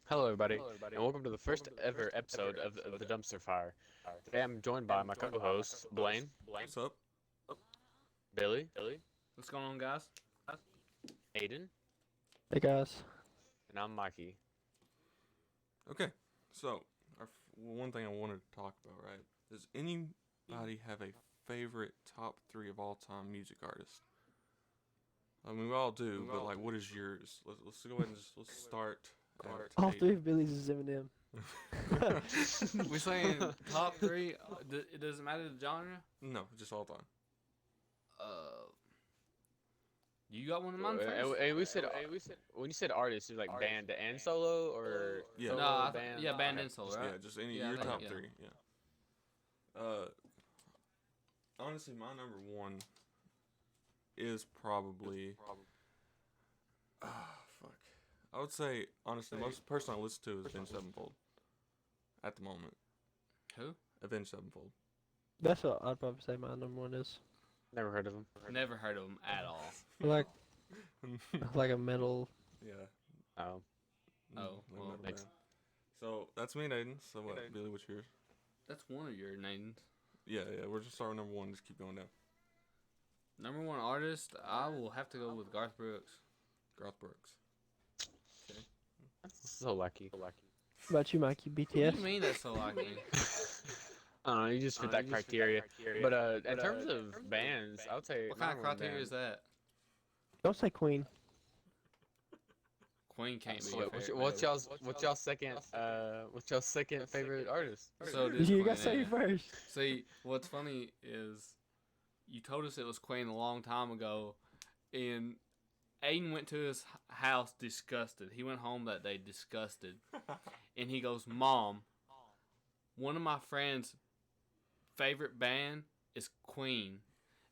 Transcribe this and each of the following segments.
Hello, everybody, and welcome to the first ever episode of the Dumpster Fire. Today I'm joined by my co-hosts Blaine, What's up? Billy, What's going on, guys? Aiden, Hey guys. and I'm Mikey. Okay, so one thing I wanted to talk about, right? Does anybody have a favorite top three of all time music artist? I mean, we all do, but like, what is yours? Let's go ahead and let's start. All three of Billy's is Eminem. We're saying top three. It doesn't matter the genre. No, just all time. You got one of mine first. And we said when you said artist, it's like band and solo, or Yeah. solo, No, band. yeah, band Okay. and solo, Just, right? yeah, just any Yeah, I your think- top yeah. three. Yeah. Honestly, my number one is probably. Fuck. I would say honestly, most person I listen to is Avenged Sevenfold. At the moment, Who? Avenged Sevenfold. That's what I'd probably say my number one is. Never heard of him. Never heard of him at all. Like like a metal. Yeah. Oh, Oh, well, metal makes- band. So that's me and Aiden. So what, Aiden. Billy? What's yours? That's one of your names. Yeah. We're just starting number one. Just keep going down. Number one artist, I will have to go with Garth Brooks. Garth Brooks. that's so lucky. What about you, Mikey? What do BTS? you mean that's so like me? I don't know. You just fit that criteria. But in terms of bands, I would say What kind of number one criteria band- is that? Don't say Queen. Queen can't be So your what's, favorite. what's y'all's second favorite artist? So it is You Queen, gotta say yeah. it first. See, what's funny is you told us it was Queen a long time ago, and Aiden went to his house disgusted. He went home that day disgusted, and he goes, "Mom, one of my friends' favorite band is Queen,"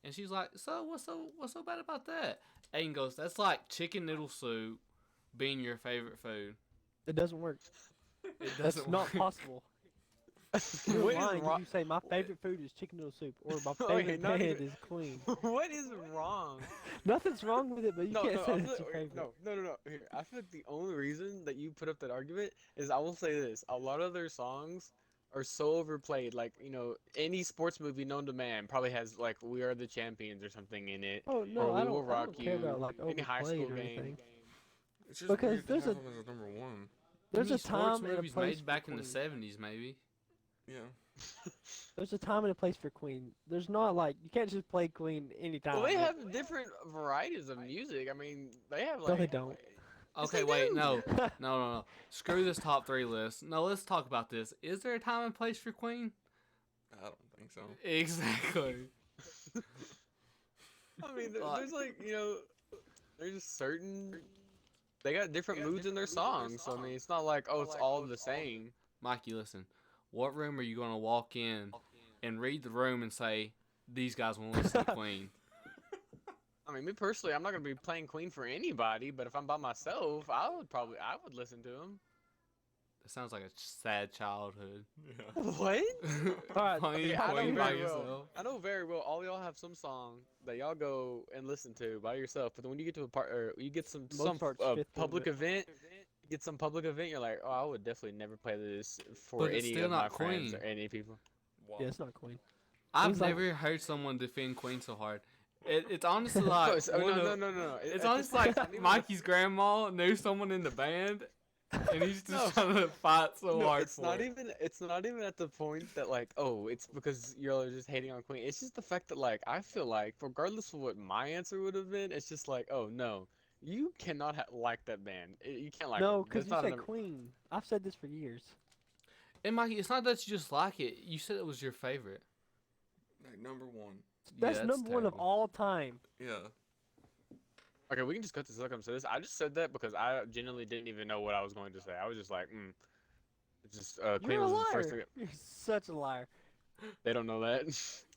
and she's like, "So what's so bad about that?" Aiden goes, "That's like chicken noodle soup being your favorite food. It doesn't work. It That's doesn't not work." possible. You're What is lying if wrong? you say my favorite food is chicken noodle soup or my Okay, favorite not band even- is Queen. What is wrong? Nothing's wrong with it, but you can't say that's your favorite. No. Here, I feel like the only reason that you put up that argument is I will say this: a lot of their songs are so overplayed. Like any sports movie known to man probably has like "We Are the Champions" or something in it. Oh or no, "We I Will don't Rock care You." about like Any high overplayed school or game. anything. It's just Because weird to there's have a- him as number one. There's Any a time sports and a movies place made for back in the Queen. '70s, maybe. Yeah. There's a time and a place for Queen. There's not like you can't just play Queen anytime. Well, they have different varieties of music. I mean, they have No, like. they don't. Okay, they wait, do. no. Screw this top three list. No, let's talk about this. Is there a time and place for Queen? I don't think so. Exactly. I mean, there's like there's just certain. They got different moods in their songs. So I mean, it's not like it's all the same. Mikey, listen. What room are you going to walk in and read the room and say, these guys want to listen to Queen? I mean, me personally, I'm not gonna be playing Queen for anybody, but if I'm by myself, I would listen to them. That sounds like a sad childhood. Yeah. What? Alright, Playing I know Queen by very well. yourself. I know very well. All y'all have some song that y'all go and listen to by yourself, but then when you get to a part, or you get some Mozart's fifth public of event, you get some public event, you're like, oh, I would definitely never play this for But it's any still of my not friends Queen. or any people. Wow. Yeah, it's not Queen. I've Queen's like- never heard someone defend Queen so hard. It's honestly like No, one no, of- no. It's At honestly this like point, even- Mikey's grandma knew someone in the band, and he's just No. trying to fight so No, hard it's for not it. even. It's not even at the point that like, oh, it's because you're just hating on Queen. It's just the fact that like, I feel like, regardless of what my answer would have been, it's just like, oh no, you cannot like that band. You can't like. No, them. because That's you not said Queen. I've said this for years. And Mikey, it's not that you just like it. You said it was your favorite. Like number one. That's Yeah, number one of terrible. all time. Yeah. Okay, we can just cut this. Like I'm saying this. I just said that because I genuinely didn't even know what I was going to say. I was just like, It's just Queen You're a was the first liar. thing. You're such a liar. They don't know that.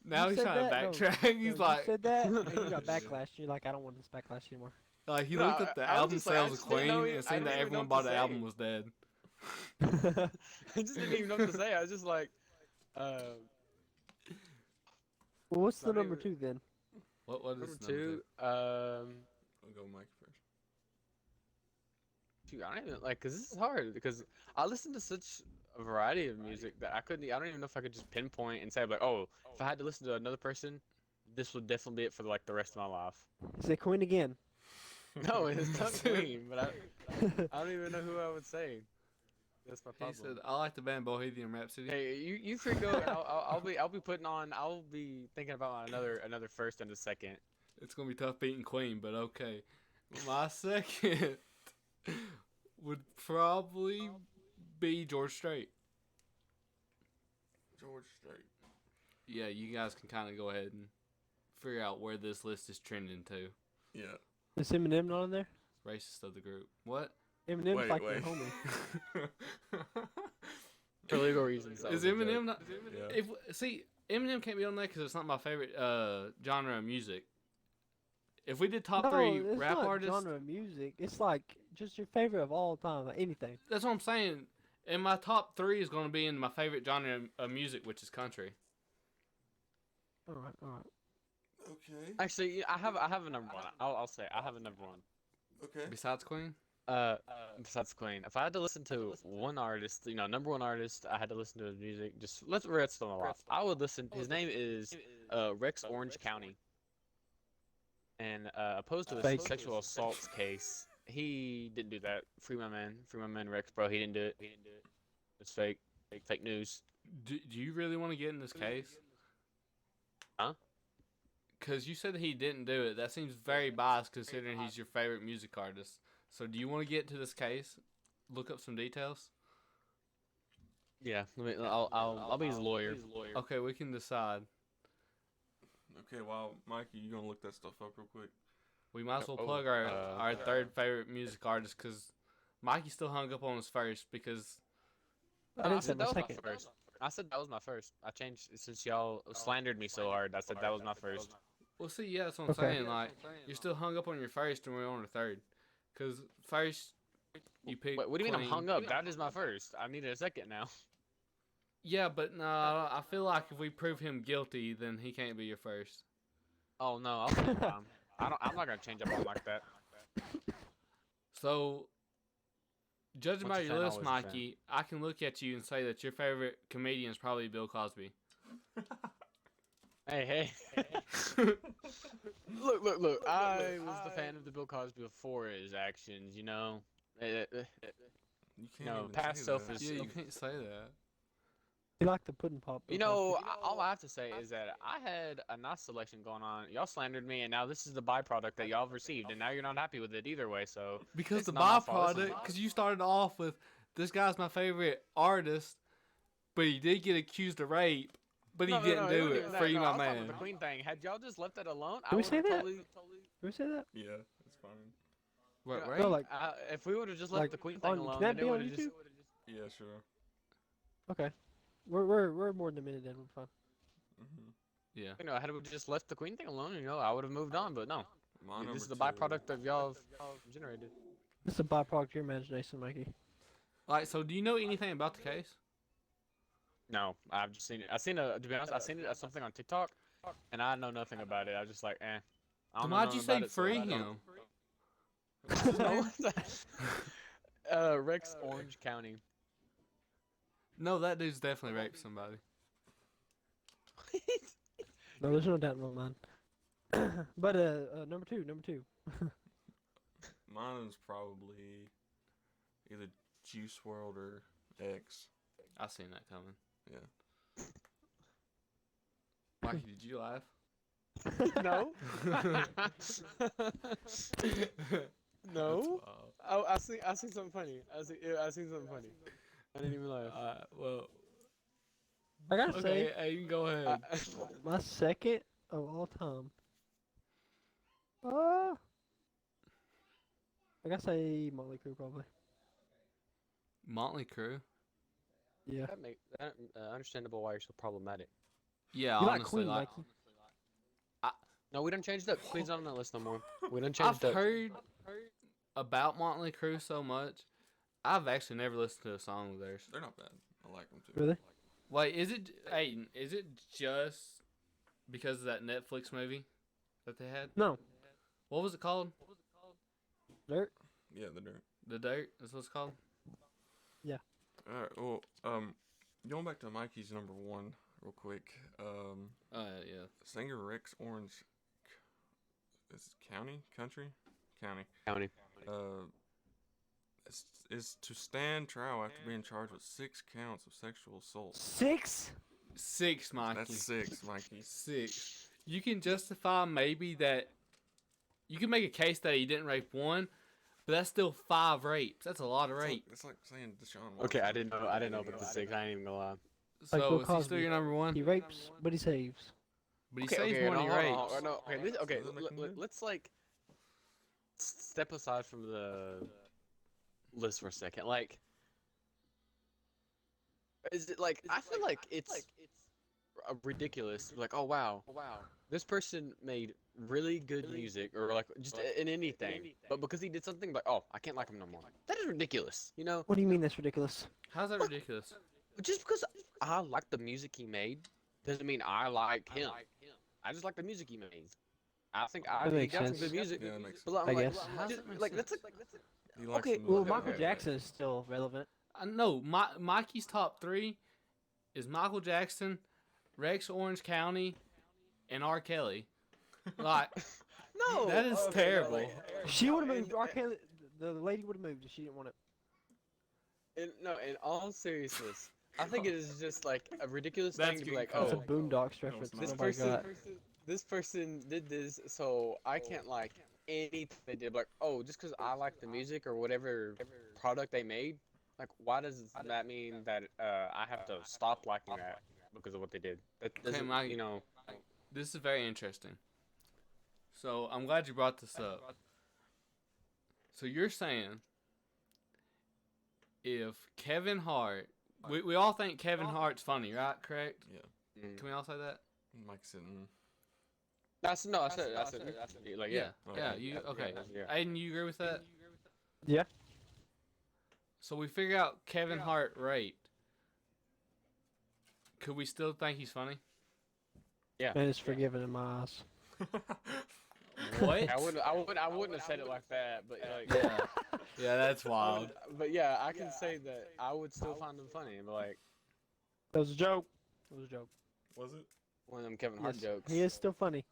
Now You he's said trying that? to No. backtrack. No, He's you like, said that, and you got backlash. You're like, I don't want this backlash anymore. he No, looked at the I was album just like, I sales of just didn't Queen know and I seen didn't that even know everyone what bought to the say. album was dead. I just didn't even know what to say. I was just like, uh, Well, what's the Not number even- two then? What is number number two. I'll go Mike first. Shoot, I don't even like, cause this is hard because I listen to such a variety of music that I don't even know if I could just pinpoint and say like, oh, if I had to listen to another person, this would definitely be it for like the rest of my life. Say Queen again. No, it's not Queen, but I don't even know who I would say. That's my He said, problem. "I like the band Bohemian Rhapsody." Hey, you free go. And I'll be putting on. I'll be thinking about another first and a second. It's gonna be tough beating Queen, but okay. My second would probably be George Strait. George Strait. Yeah, you guys can kind of go ahead and figure out where this list is trending to. Yeah. Is Eminem not on there? Racist of the group. What? Eminem's Wait, like wait. your homie. For legal reasons. that Is was a joke. Eminem not? Yeah. If see, Eminem can't be on there because it's not my favorite genre of music. If we did top no, three it's rap not artists, genre of music. It's like just your favorite of all time, like anything. that's what I'm saying. And my top three is going to be in my favorite genre of music, which is country. All right, all right. Okay. Actually, I have a number one. I'll say I have a number one. Okay. Besides Queen, Besides Queen, if I had to listen to one artist, number one artist, I had to listen to his music. Just let's rest on the life. I would listen. His name is Rex Orange County, and opposed to his Fake. sexual assaults case, he didn't do that. Free my man Rex, bro. He didn't do it. It's fake. Fake news. do you really want to get in this case? Huh? Because you said he didn't do it. That seems very biased considering he's your favorite music artist. So do you want to get to this case? Look up some details? Yeah. I'll be his lawyer. Okay, we can decide. Okay. Well, Mikey, you gonna look that stuff up real quick? We might as well Oh, plug our third favorite music artist because Mikey still hung up on his first because I didn't say said my that was my second. first. I said that was my first. I changed since y'all slandered me so hard. I said that was my first. well, see, yeah, that's what I'm Okay. saying. Like, you're still hung up on your first, and we're on our third. Because first, you picked. Wait, what do you mean I'm Queen. hung up? That is my first. I needed a second now. Yeah, but no, I feel like if we prove him guilty, then he can't be your first. Oh no, I'll take time. I'm not gonna change up on like that. So, judging Once by a your fan, list, always a fan. Mikey, I can look at you and say that your favorite comedian is probably Bill Cosby. Hey. Look. I was the fan of the Bill Cosby before his actions. You can't. No, even past say self that. is- Yeah, you can't say that. You like the pudding pop? All I have to say is that I had a nice selection going on. Y'all slandered me, and now this is the byproduct that y'all have received, and now you're not happy with it either way. So Because it's the not my fault, it's byproduct, because you started off with this guy's my favorite artist, but he did get accused of rape, but he didn't do wasn't it. even that. Free No, I my was talking man. about the Queen thing. Had y'all just left that alone, Did we I say would that? totally. Did we say that? Yeah, it's fine. What, Yeah, rape? No, like If we would have just left Like, the Queen thing on- alone, can that then it be on would have just. YouTube? Yeah, sure. okay. We're more than a minute in. We're fine. Yeah. Had we just left the Queen thing alone, I would have moved on. But no, My this is the number two- byproduct of y'all have generated. This is a byproduct of your imagination, Mikey. Like, so do you know anything about the case? No, I've just seen it. To be honest, I seen it as something on TikTok, and I know nothing about it. I was just like, I Then don't know why'd you nothing say about it, so free I don't- him? Rex Orange County. No, that dude's definitely raped somebody. No, there's no doubt in my mind. But number two. Mine is probably either Juice World or X. I seen that coming. Yeah. Mikey, did you laugh? No. No. That's wild. Oh, I see something funny. I seen something funny. I didn't even laugh. Well, I gotta okay, say, hey, you can go ahead. my second of all time. I gotta say Motley Crue probably. Motley Crue? Yeah. that make that understandable why you're so problematic. Yeah, You like honestly, Queen, like, Mikey? No, we done changed up. Queen's not on that list no more. We done I've changed up. heard about Motley Crue so much. I've actually never listened to a song of theirs. They're not bad. I like them too. Really? Wait, is it Aiden? Is it just because of that Netflix movie that they had? No. What was it called? Dirt. Yeah, the Dirt. The Dirt. That's what it's called. All right. Well, going back to Mikey's number one real quick. Yeah. Singer Rex Orange. Is it country? County. Uh, is to stand trial after being charged with 6 counts of sexual assault. 6? 6, Mikey. That's 6, Mikey. 6. You can justify maybe that. You can make a case that he didn't rape one, but that's still 5 rapes. That's a lot of rape. It's like saying Deshaun Okay, I Watson. didn't know about the 6. I ain't even gonna lie. Like So Bill is he still Cosby. your number one? He rapes, but he saves. But he saves more than he no, rapes. hold on, no, okay, Does that make him good? let's like step aside from the list for a second. Like, is it like I feel like it's ridiculous. Like, oh wow, this person made really good music, or like just in anything, but because he did something, like, oh, I can't like him no more. That is ridiculous, you know. What do you mean that's ridiculous? How's that ridiculous? Just because I like the music he made doesn't mean I like him. I just like the music he made. I think That he makes got some sense. good music. Yeah, that makes But I'm I like, guess. How's just- that make like sense? He likes okay, the Well, music. Michael Yeah. Jackson is still relevant. No, Mikey's top 3 is Michael Jackson, Rex Orange County, and R. Kelly. Like, no, that is okay, terrible. No, like, She would have in- moved. R. Kelly, the lady would have moved if she didn't want it. in all seriousness, I think it is just like a ridiculous That's thing to be good like, That's a oh, Boondocks reference. it's this not. Oh my person, god. this person did this, so I can't like anything they did. Like, oh, just because I like the music or whatever product they made, like, why does that mean that I have to stop liking that because of what they did? That doesn't, Mike. you know. This is very interesting. So I'm glad you brought this up. So you're saying if Kevin Hart, we all think Kevin Hart's funny, right? Correct? Mm. Can we all say that? Mike's sitting. I said, like, yeah. Yeah. Okay. You okay? Yeah. Aiden, you agree with that? Yeah. So we figure out Kevin Hart raped. Could we still think he's funny? And it's forgiven in my eyes. What? I wouldn't have said it like that, but like, Yeah. Yeah, that's wild. but yeah, I can say that I would still find them funny, but like That was a joke. That was a joke. Was it? one of them Kevin Hart Yes, jokes. he is still funny.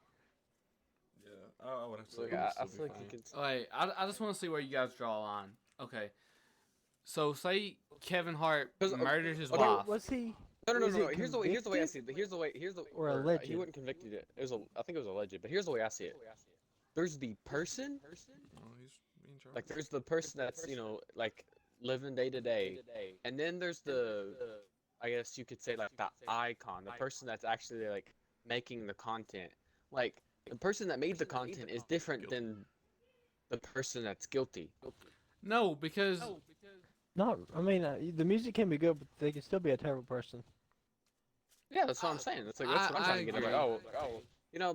Yeah. I would have to say. Like, it would I still feel be like you funny. can. Wait, I just want to see where you guys draw a line. Okay. So say Kevin Hart 'Cause, murdered his okay, wife. Was he? No. Was it Here's the way I see it. Here's the way. Or He alleged? wasn't convicted. It was. I think it was alleged. But here's the way I see it. There's the person. No, he's being charged. Like there's the person that's like living day to day, and then there's the. I guess you could say like the icon, the person that's actually like making the content. Like the person that made the content is different than the person that's guilty. No, because Not. I mean, the music can be good, but they can still be a terrible person. Yeah, that's what I'm saying. That's what I'm I trying to get at. Like, agree.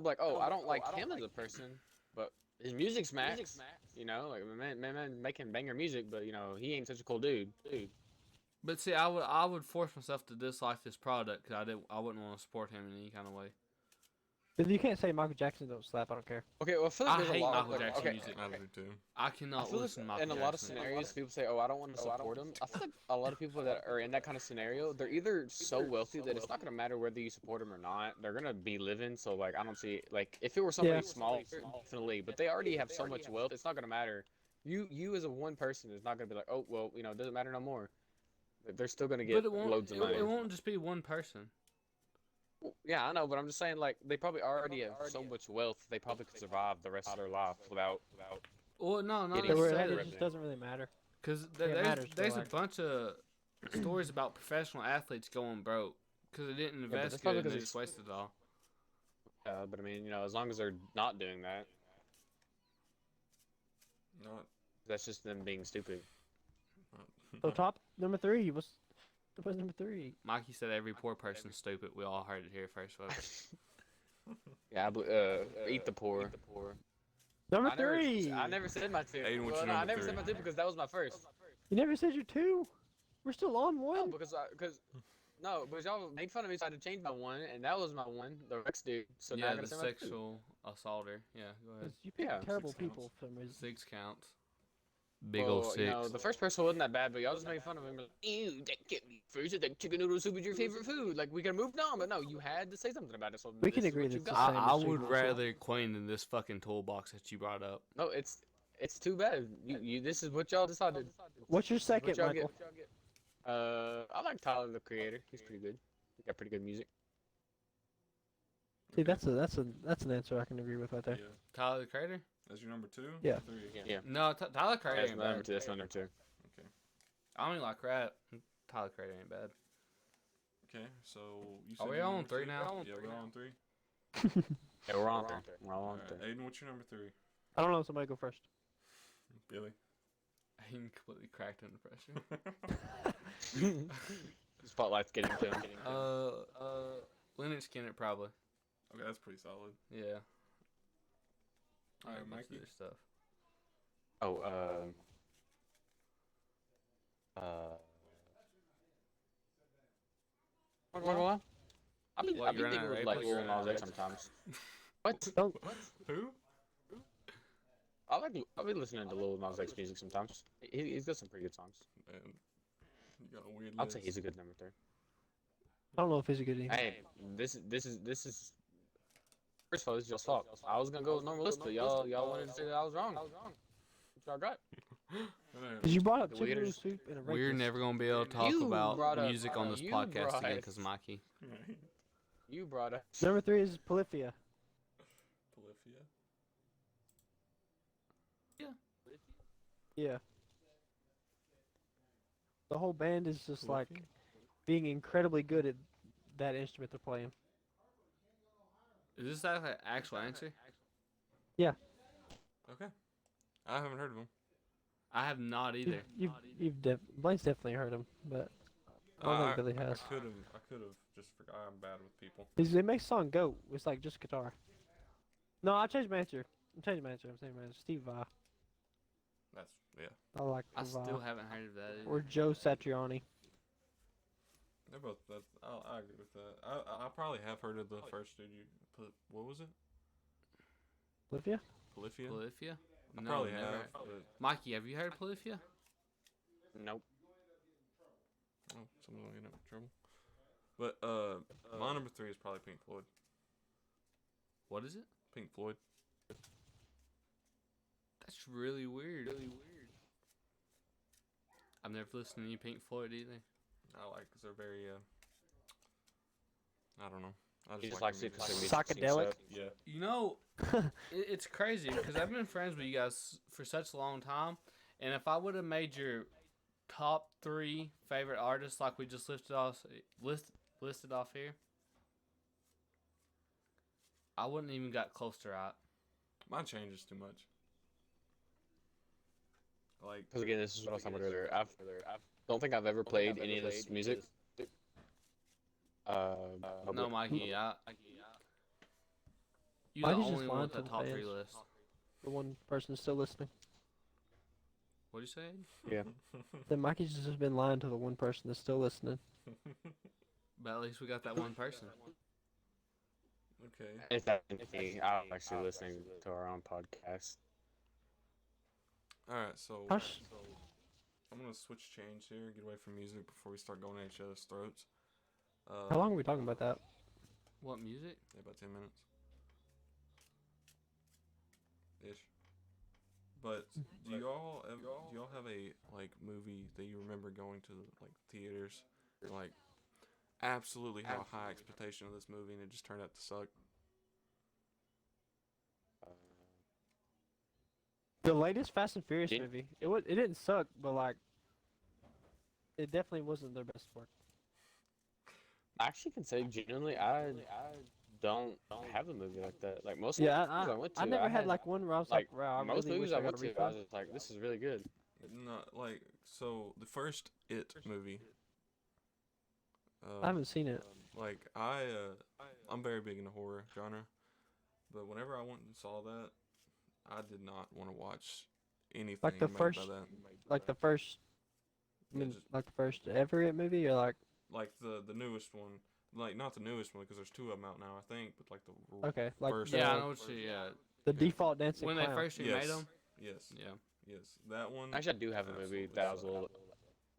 like, I don't like him as a person, but his music smacks. You know, like man making banger music, but he ain't such a cool dude. But see, I would force myself to dislike this product because I wouldn't want to support him in any kind of way. But you can't say Michael Jackson don't slap. I don't care. Okay, well, I feel like I there's hate a lot Michael of, like, Jackson okay, music. I do too. I I cannot feel listen to like Michael in a lot of Jackson. scenarios, people say, "Oh, I don't want to support him." I feel like a lot of people that are in that kind of scenario, they're either so wealthy that it's not gonna matter whether you support him or not. They're gonna be living, so like I don't see like if it were somebody Yeah. small, definitely, but they already have so much wealth, it's not gonna matter. You as a one person is not gonna be like, "Oh, well, it doesn't matter no more." They're still gonna get But it won't. loads of money. It won't just be one person. Yeah, I know, but I'm just saying, like, they probably already have so much wealth, they probably could survive the rest of their life without. Well, no, not Getting So it Necessarily. necessarily. just doesn't really matter. Because it matters, there's though, a bunch of stories about professional athletes going broke because they didn't but invest that's probably good and they 'cause just wasted it all. But I mean, as long as they're not doing that, Not. that's just them being stupid. So top number 3 was number 3. Mikey said every poor person's stupid. We all heard it here first, folks. Yeah, eat the poor. Number I never, 3. I never said my two. Aiden, what's your No, I number never said three? my two because that was my first. You never said your 2. We're still on No, 1. because y'all made fun of me, so I had to change my one, and that was my one, the Rex dude. So now I Yeah, gotta the say my two. sexual assaulter. Yeah, go ahead. 'Cause you pick Yeah. terrible 6 counts. people for some reason. 6 counts. Big ol' Well, six. you know, the first person wasn't that bad, but y'all just made fun of him. Like, ew, that can't be first. That chicken noodle soup is your favorite food. Like, we can move on, but no, you had to say something about it. So We this can is agree what you that's the got. same. I as would chicken soup. rather Queen than this fucking toolbox that you brought up. No, it's too bad. You this is what y'all decided. What's your This is what second, y'all Michael? get. I like Tyler the Creator. He's pretty good. He got pretty good music. See, that's an answer I can agree with right there. Yeah. Tyler the Creator? That's your number 2? Yeah. 3? Yeah. No, Tyler the Creator That's ain't my number bad. two. That's my number two. Okay. I don't even like rap. Tyler the Creator ain't bad. Okay, so you Are said we your on number 3 two? now? Yeah, we're on 3. Yeah, we're on three. We're all on Alright, three. Aiden, what's your number 3? I don't know. Somebody go first. Billy. He completely cracked under pressure. Spotlight's getting to him. Leonard Skinner probably. Okay, that's pretty solid. Yeah. All right, Most of Mikey. their stuff. Oh, what? I be What, you're thinking an with like rapist? Lil Nas X sometimes. What? Don't. Who? I be listening to Lil Nas X music sometimes. He's got some pretty good songs. Man, you got a weird I'd list. say he's a good number 3. I don't know if he's a good either. Hey, this is. First of all, this is your fault. I was gonna go with normal list, but y'all wanted to say that I was wrong. What y'all got? Alright, Because you brought up The chicken noodle waiters- soup and a We're rapist. never gonna be able to talk You brought about up- music on this you podcast again brought- because Mikey. right. You brought up. Number 3 is Polyphia. Polyphia. Yeah. The whole band is just like Polyphia? being incredibly good at that instrument they're playing. Is this like an actual answer? Okay. I haven't heard of him. I have not either. Blaine's definitely heard him, but I don't think Billy has. I could have just forgot. I'm bad with people. They make song Goat. It's like just guitar. No, I changed my answer. I'm saying my answer. Steve Vai. That's yeah. I like I Vai. still haven't heard of that either. Or Joe Satriani. They're both. I agree with that. I probably have heard of the first dude. What was it? Polyphia? Polyphia. Polyphia? I No, probably never. have. But, Mikey, have you heard of Polyphia? Nope. oh, someone's gonna get in trouble. But my number 3 is probably Pink Floyd. What is it? Pink Floyd. That's really weird. I've never listened to any Pink Floyd either. I like because they're very. I don't know. I He just like likes the it music. because Psychedelic? Yeah. You know, it's crazy because I've been friends with you guys for such a long time, and if I would have made your top 3 favorite artists like we just listed off here, I wouldn't even got close to right. Mine changes too much. Like Because again, this is what I was talking about earlier. I don't think I've ever played any of this music. No, Mikey, you the Mikey's just only one lying with to the the top 3 fans. list. The one person still listening. What'd you say? Yeah. Then Mikey's just been lying to the one person that's still listening. But at least we got that one person. okay. It's that me. I'm actually listening to our own podcast. All right. So Hush. I'm gonna switch change here. Get away from music before we start going at each other's throats. How long are we talking about that? What music? Yeah, about 10 minutes. Ish. But do y'all have a like movie that you remember going to like theaters and like absolutely have a high expectation of this movie and it just turned out to suck? The latest Fast and Furious Yeah. movie. It didn't suck, but like, it definitely wasn't their best work. I actually can say genuinely, I don't have a movie like that. Like most Yeah, movies I went to, I never had like one where I was like, wow, I most really movies wish I I got went a to, I refund. was just like, this is really good. Not like so the first It movie. I haven't seen it. Like I'm very big into horror genre, but whenever I went and saw that, I did not want to watch anything Like the made first- by that. Like the first, Yeah, just- like the first ever It movie, or like, like the newest one, like not the newest one because there's 2 of them out now I think, but like the okay, like First the, Yeah, I know what you. Yeah, the default dancing when clown. they first remade Yes. them. Yes. Yeah. Yes, that one. Actually, I do have a movie absolutely that I was a sucked. little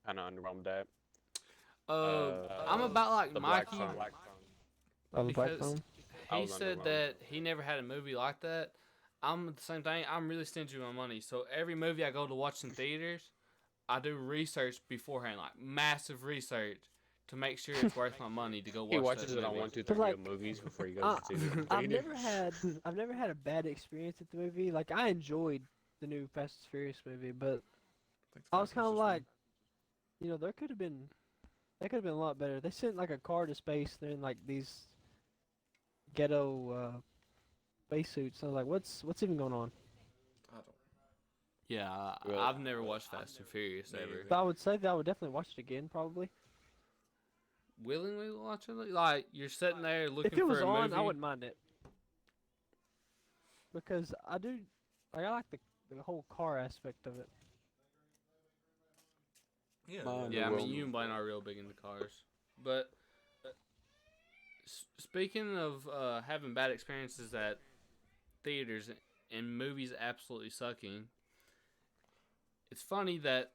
kind of underwhelmed at. I'm about like The Black Mikey Phone. Oh, the Black because Phone. I he was said underwhelmed. that he never had a movie like that. I'm the same thing. I'm really stingy with my money. So every movie I go to watch in theaters, I do research beforehand, like massive research, to make sure it's worth my money to go watch He watches that it on movie. 1, 2, But 3 like, movies before he goes I, to see the I've theater. never had a bad experience at the movie. Like I enjoyed the new Fast and Furious movie, but think the I was first kind of one's just like, there could have been, that could have been a lot better. They sent like a car to space. They're in like these ghetto spacesuits. I was like, what's even going on? I don't. Yeah, Well, I've never watched Fast and Furious Me ever. either. But I would say that I would definitely watch it again, probably. Willingly watch it? Like you're sitting there looking If it was for a on, movie. I wouldn't mind it. Because I do, like, I like the whole car aspect of it. Yeah. Mine Yeah, I Well, mean you and Blaine are real big into cars, but speaking of having bad experiences at theaters and movies absolutely sucking, it's funny that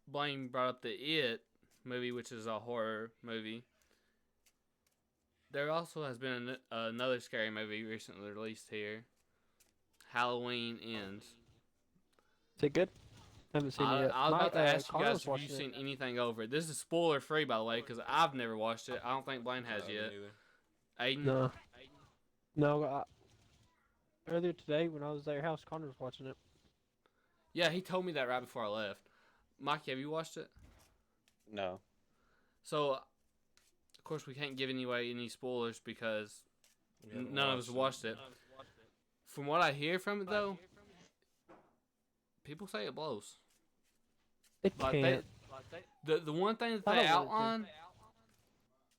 Blaine brought up the It movie, which is a horror movie. There also has been another scary movie recently released here. Halloween Ends. Is it good? Haven't seen it yet. I was about to ask you Connor guys was if you've watching seen anything over it. This is spoiler free, by the way, because I've never watched it. I don't think Blaine has Me yet. neither. Aiden? No. No, earlier today when I was at your house, Connor was watching it. Yeah, he told me that right before I left. Mikey, have you watched it? No. So, of course, we can't give away any spoilers because We haven't none of us watched it. From what I hear from it, though, people say it blows. It Like can't. the one thing that I they don't want it to. outline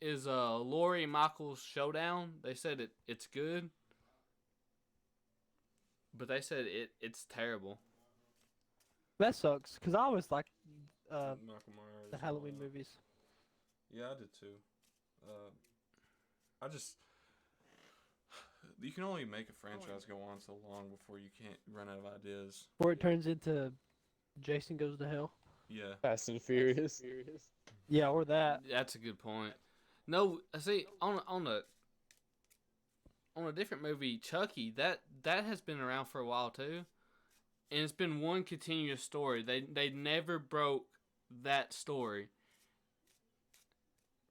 is Lori and Michael's showdown. They said it's good, but they said it's terrible. That sucks, because I always like Michael Myers. the and Halloween all that. movies. Yeah, I did too. I just. You can only make a franchise go on so long before you can't run out of ideas. Before it turns into Jason Goes to Hell. Yeah. Fast and Furious. Yeah, or that. That's a good point. No, see on a different movie, Chucky, that has been around for a while too, and it's been one continuous story. They never broke that story,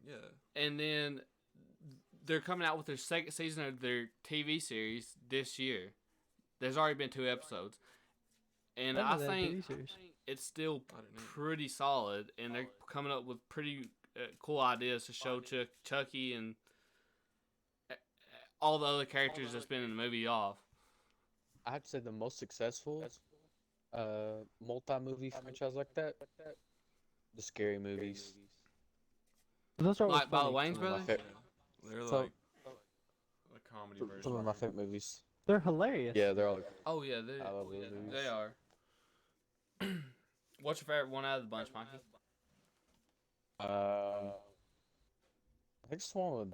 Yeah. and then they're coming out with their second season of their TV series this year. There's already been 2 episodes, and I Remember that think TV series. it's still I didn't either. pretty solid, and they're coming up with pretty cool ideas to show Chucky and all the other characters that's been in the movie off. I have to say the most successful multi-movie franchise like that, the scary movies. Those are always Like by the funny. Wayne's Some of my Brothers? fa- They're So- like a comedy version. Some of my favorite movies. They're hilarious. Yeah, they're all. Oh yeah, I love those movies. they are. What's your favorite one out of the bunch, Mikey? I think it's one with,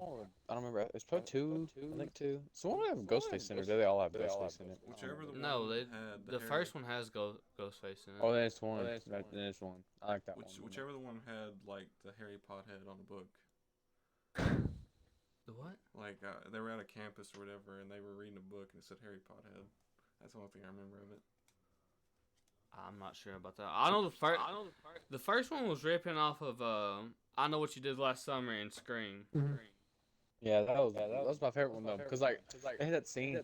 I don't remember. It's probably two. I think two. It's the one that have Ghostface in it. They all have Ghostface in it. Whichever the No, one they had the Harry- first one has Ghostface in it. Oh, that's one. That's one. I like that one. Whichever the one had like the Harry Potter head on the book. The what? Like they were at a campus or whatever, and they were reading a book and it said Harry Potter head. That's the only thing I remember of it. I'm not sure about that. I know the first one was ripping off of I Know What You Did Last Summer and Scream. Mhm. Yeah, that was my favorite one though, because like they had that scene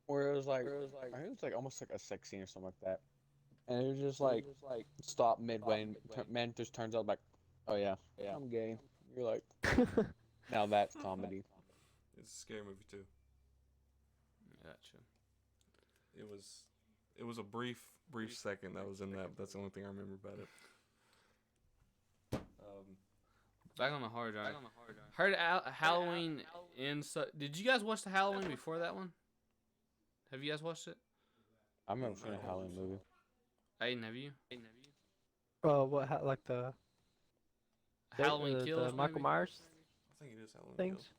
where it was like I think it was like almost like a sex scene or something like that, and it was just like stop midway and man just turns out like, oh yeah, I'm gay. You're like, now that's comedy. It's a scary movie too. Gotcha. It was a brief second that was in that. But that's the only thing I remember about it. Back on the hard drive. Heard Halloween did you guys watch the Halloween before that one? Have you guys watched it? I remember seeing a Halloween movie. Aiden, have you? Like the Halloween the Kills Michael movie? Myers I think it is Halloween. things? Kills.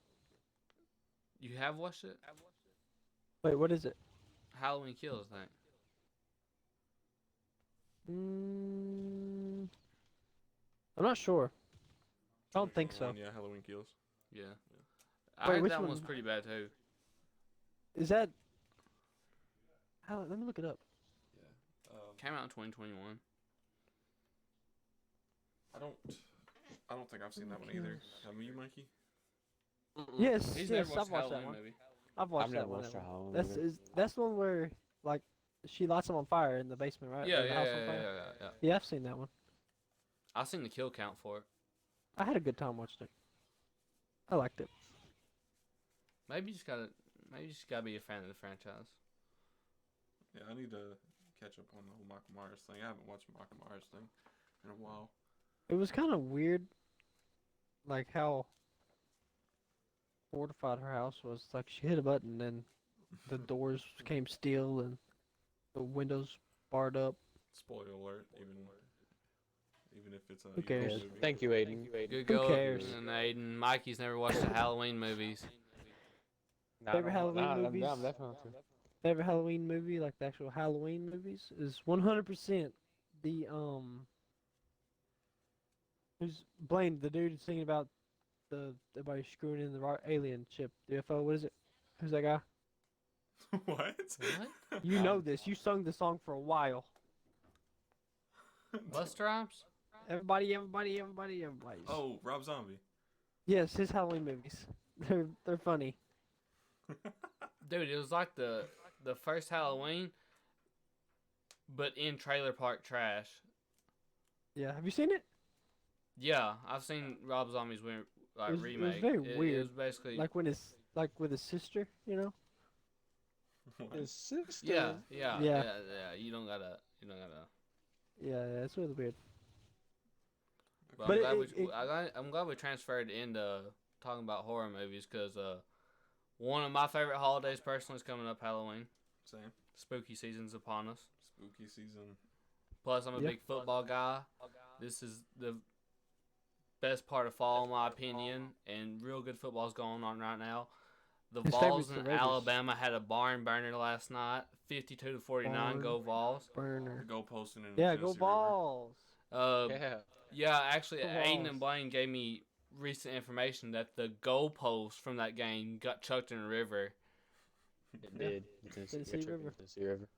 You have watched it? Wait, what is it? Halloween Kills, I think. Mm, I'm not sure. I don't think so. 2021, Yeah, Halloween Kills. Yeah. Yeah. I Wait, heard which that one was one? pretty bad too. Is that? How? Let me look it up. Yeah. Came out in 2021. I don't think I've seen that one either. Have you, Mikey? Yes, He's yes, never watched I've watched that Halloween one. movie. I've watched I've that never one. watched a Halloween That's movie. that's the one where like she lights them on fire in the basement, right? Yeah, Or the yeah, house yeah, on yeah, fire. yeah. Yeah, I've seen that one. I seen the kill count for it. I had a good time watching it. I liked it. Maybe you just gotta be a fan of the franchise. Yeah, I need to catch up on the whole Michael Myers thing. I haven't watched the Michael Myers thing in a while. It was kind of weird, like how fortified her house was. Like she hit a button and the doors came steel and the windows barred up. Spoiler alert, even if it's a Who cares? movie. Thank you, Aiden. Good Who go. cares? And Aiden, Mikey's never watched the Halloween movies. Favorite Halloween movies? I'm definitely not. Favorite Halloween movie, like the actual Halloween movies, is 100% the Who's Blaine, the dude singing about everybody screwing in the alien ship, the UFO? What is it? Who's that guy? What? What? You know this. You sung the song for a while. Buster Rhymes? Everybody. Oh, Rob Zombie. Yes, his Halloween movies. They're funny. Dude, it was like the first Halloween, but in trailer park trash. Yeah, have you seen it? Yeah, I've seen Rob Zombie's It was remake. very It weird. was basically Like when it's like with his sister, you know? What? His sister. yeah. Yeah. You don't gotta. Yeah, it's really weird. But, But I'm glad we transferred into talking about horror movies because one of my favorite holidays personally is coming up, Halloween. Same. Spooky season's upon us. Spooky season. Plus, I'm a Yeah. big football guy. This is the best part of fall, in my opinion, and real good football's going on right now. The His Vols favorite's the in Raiders. Alabama had a barn burner last night, 52-49. Barn Go Vols. The Burner. goalposting in Yeah, the go Tennessee River. balls. Yeah. Yeah, actually, Go Aiden Vols. and Blaine gave me recent information that the goalpost from that game got chucked in the river. It did. Tennessee River. Tennessee River.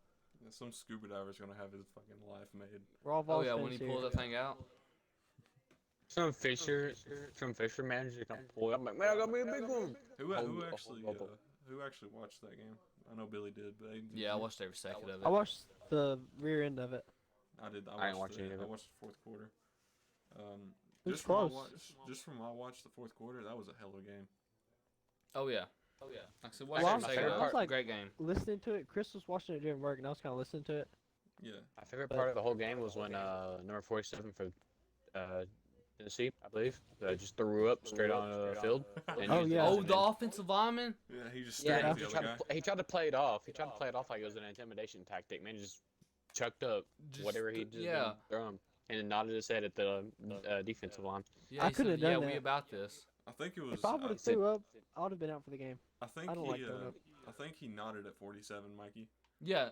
Yeah, some scuba diver's gonna have his fucking life made. We're all Oh Vols yeah, fans when he here. pulls that thing out. Some Fisher manager come pull up. I'm like, man, I got me a big one. Who Oh, who actually watched that game? I know Billy did, but Aiden Yeah, I didn't. watched every second of I it. watched the rear end of it. I did. I didn't watch any of I it. watched the fourth quarter. It was Just from close. just from I watched the fourth quarter, that was a hell of a game. Oh yeah. Like I said, watch Well, every my second favorite of it. part- Great game. Listening to it, Chris was watching it during work, and I was kind of listening to it. Yeah. My favorite part of the whole game was when number 47 for Tennessee, I believe, just threw up straight on the field. And Oh, used it yeah. as Oh, an the offensive lineman. Yeah, he just Yeah, stared at he the tried, other guy. he tried to play it off. He tried to play it off like it was an intimidation tactic. Man, just chucked up Just whatever he th- just yeah. throw him and then nodded his head at the defensive line. Yeah, I he coulda said, done yeah, that. we about this. I think it was. If I would have said- threw up, I would have been out for the game. I think I don't he. like throwing up. I think he nodded at 47, Mikey. Yeah.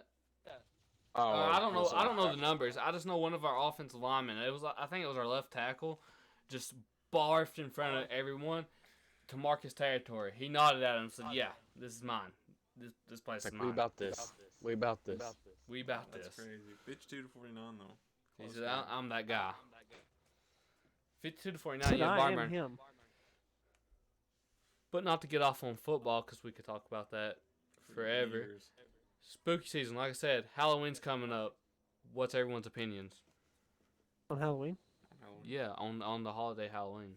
Oh, I don't know. I don't know the numbers. I just know one of our offensive linemen. It was. I think it was our left tackle. Just barfed in front of everyone to mark his territory. He nodded at him and said, "Yeah, this is mine. This place It's is like, we mine. about this. We about this. We about That's this." crazy. 52-49 though. He Close said, game. "I'm that guy." 52-49. Said Yeah, I barn am burn. him. But not to get off on football because we could talk about that For forever. years. Spooky season, like I said, Halloween's coming up. What's everyone's opinions? On Halloween. Halloween. Yeah, on the holiday Halloween.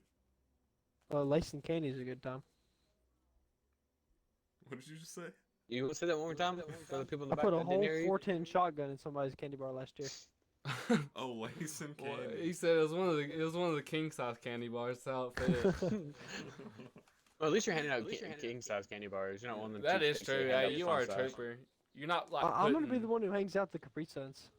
Lace and candy is a good time. What did you just say? You want to say that one more time for the people in I the back put a that whole didn't hear you? 410 shotgun in somebody's candy bar last year. Oh, lace and Well, candy. he said it was one of the king size candy bars. That's how it fit. Well, at least you're handing out king size candy bars. You're not one of them. That is cheapskates that true. hand Hey, out you fun are a size. trooper. You're not like. I'm gonna be putting- the one who hangs out the Capri Suns.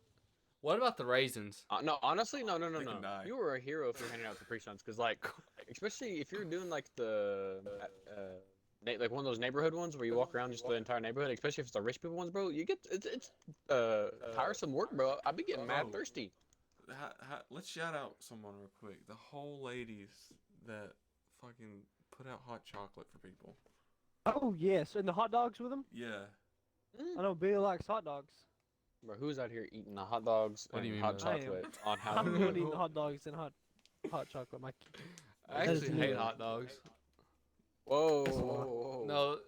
What about the raisins? No, honestly, no. They can die. You were a hero if you're handing out Capri Suns, because like, especially if you're doing like the like one of those neighborhood ones where you walk around just the entire neighborhood, especially if it's the rich people ones, bro. You get it's tiresome work, bro. I be getting mad Oh. thirsty. Let's shout out someone real quick. The whole ladies that fucking put out hot chocolate for people. Oh yes, and the hot dogs with them. Yeah. I know Billy likes hot dogs. Bro, who's out here eating the hot dogs What do you and mean hot by that? chocolate on I'm Halloween? the one eating the hot dogs and hot chocolate, Mikey. I That is actually hate new. hot dogs. Whoa, whoa, whoa, whoa. No,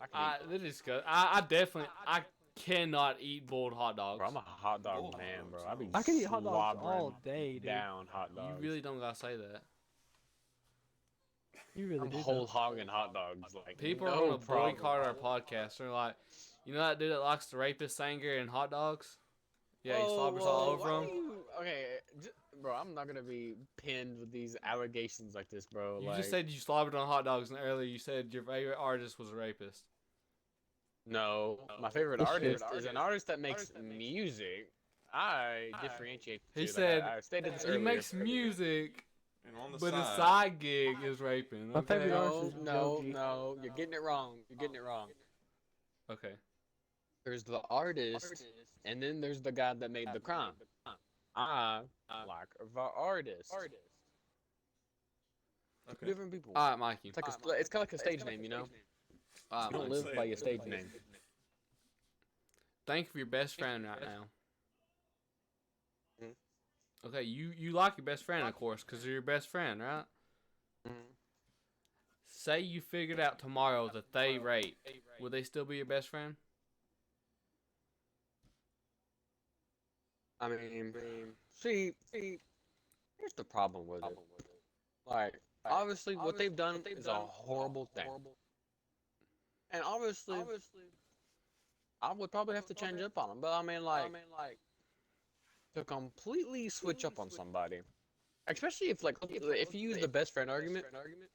they're disgusting. I definitely I cannot eat boiled hot dogs. Bro, I'm a hot dog Oh, man, bro. hot I be dogs. I can eat hot dogs slobbering all day, dude. down hot You dogs. really don't gotta say that. You really I'm do. whole though. hogging hot dogs. Like People no are gonna problem. boycott our podcast. They're like, you know that dude that likes the rapist singer and hot dogs? Yeah, he slobbers all over them. Okay, bro, I'm not gonna be pinned with these allegations like this, bro. You like, just said you slobbered on hot dogs, and earlier you said your favorite artist was a rapist. no. My favorite This artist shit- is an artist that makes music. I differentiate. He the two, said I stated this He earlier. makes music, And on the but his side, side gig is raping. My favorite Okay. artist No, is no, Joji. no. You're getting it wrong. You're getting it wrong. Okay. There's the artist, and then there's the guy that made the crime. I like the artist. Two okay. different people. All right, Mikey. It's like it's kind of like a stage name, you know. All right, You don't Mikey. live by your stage name. Think of your best friend right now. Mhm. Okay, you like your best friend, of course, because they're your best friend, right? Say you figured out tomorrow that they rape. Would they still be your best friend? I mean, see, here's the problem with it. Like, obviously, what they've done is a horrible thing. And obviously, I would probably have to change up on them. But I mean, like, to completely switch up on somebody, especially if, like, if you use the best friend argument,